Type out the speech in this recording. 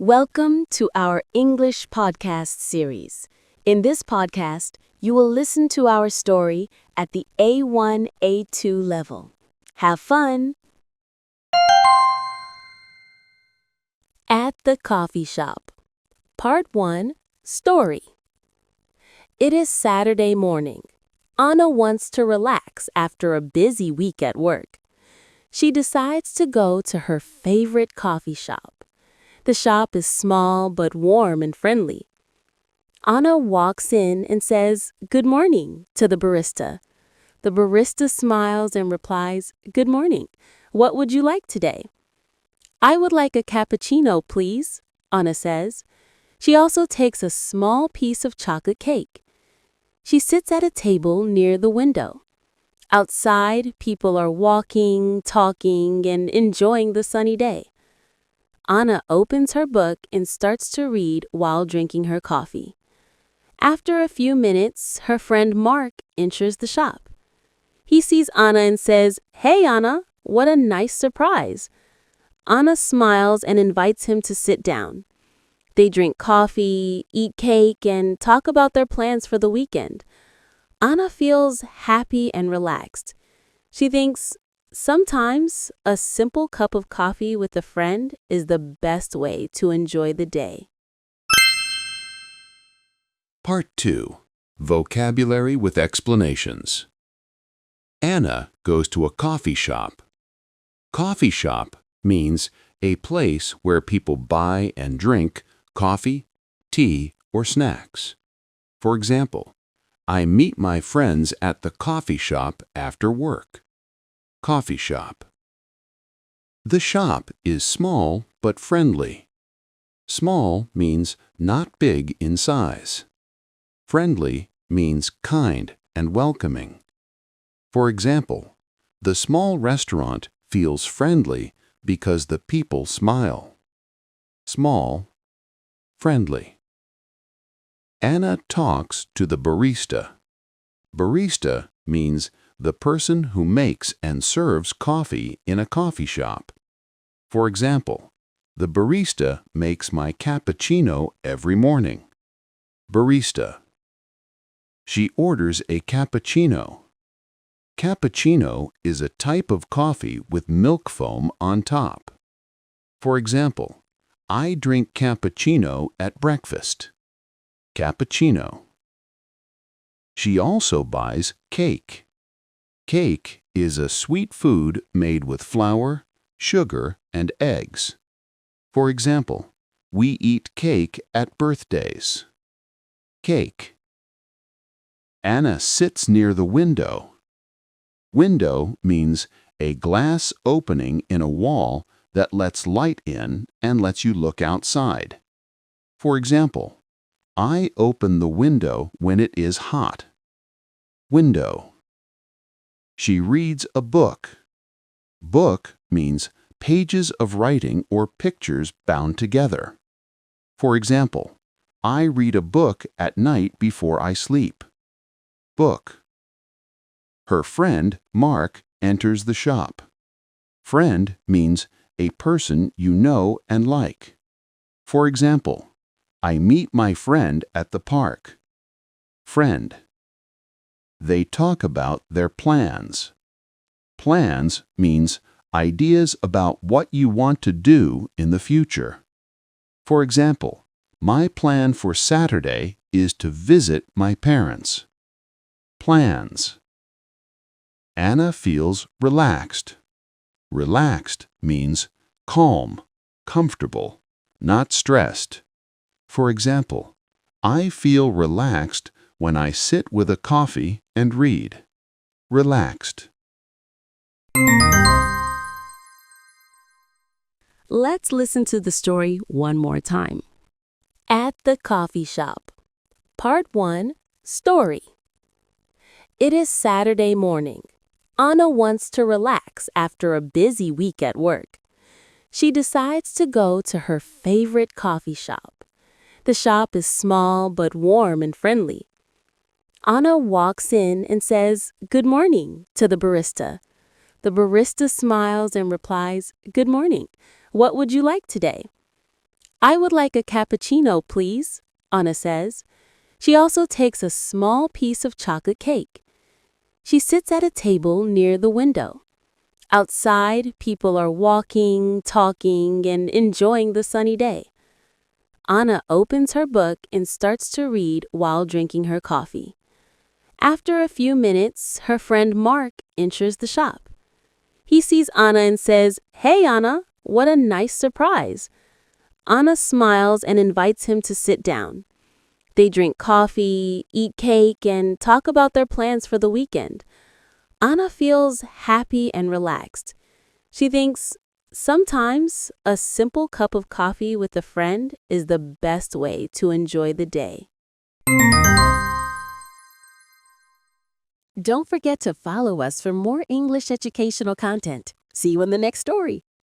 Welcome to our English podcast series. In this podcast, you will listen to our story at the A1-A2 level. Have fun! At the Coffee Shop. Part 1, Story. It is Saturday morning. Anna wants to relax after a busy week at work. She decides to go to her favorite coffee shop. The shop is small but warm and friendly. Anna walks in and says, "Good morning," to the barista. The barista smiles and replies, "Good morning. What would you like today?" "I would like a cappuccino, please," Anna says. She also takes a small piece of chocolate cake. She sits at a table near the window. Outside, people are walking, talking, and enjoying the sunny day. Anna opens her book and starts to read while drinking her coffee. After a few minutes, her friend Mark enters the shop. He sees Anna and says, "Hey Anna, what a nice surprise." Anna smiles and invites him to sit down. They drink coffee, eat cake, and talk about their plans for the weekend. Anna feels happy and relaxed. She thinks, sometimes a simple cup of coffee with a friend is the best way to enjoy the day. Part 2. Vocabulary with explanations. Anna goes to a coffee shop. Coffee shop means a place where people buy and drink coffee, tea, or snacks. For example, I meet my friends at the coffee shop after work. Coffee shop. The shop is small but friendly. Small means not big in size. Friendly means kind and welcoming. For example, the small restaurant feels friendly because the people smile. Small, friendly. Anna talks to the barista. Barista means the person who makes and serves coffee in a coffee shop. For example, the barista makes my cappuccino every morning. Barista. She orders a cappuccino. Cappuccino is a type of coffee with milk foam on top. For example, I drink cappuccino at breakfast. Cappuccino. She also buys cake. Cake is a sweet food made with flour, sugar, and eggs. For example, we eat cake at birthdays. Cake. Anna sits near the window. Window means a glass opening in a wall that lets light in and lets you look outside. For example, I open the window when it is hot. Window. She reads a book. Book means pages of writing or pictures bound together. For example, I read a book at night before I sleep. Book. Her friend, Mark, enters the shop. Friend means a person you know and like. For example, I meet my friend at the park. Friend. They talk about their plans. Plans means ideas about what you want to do in the future. For example, my plan for Saturday is to visit my parents. Plans. Anna feels relaxed. Relaxed means calm, comfortable, not stressed. For example, I feel relaxed when I sit with a coffee and read. Relaxed. Let's listen to the story one more time. At the Coffee Shop. Part 1, Story. It is Saturday morning. Anna wants to relax after a busy week at work. She decides to go to her favorite coffee shop. The shop is small but warm and friendly. Anna walks in and says, "Good morning," to the barista. The barista smiles and replies, "Good morning. What would you like today?" I would like a cappuccino, please, Anna says. She also takes a small piece of chocolate cake. She sits at a table near the window. Outside, people are walking, talking, and enjoying the sunny day. Anna opens her book and starts to read while drinking her coffee. After a few minutes, her friend Mark enters the shop. He sees Anna and says, "Hey, Anna, what a nice surprise." Anna smiles and invites him to sit down. They drink coffee, eat cake, and talk about their plans for the weekend. Anna feels happy and relaxed. She thinks, sometimes a simple cup of coffee with a friend is the best way to enjoy the day. Don't forget to follow us for more English educational content. See you in the next story.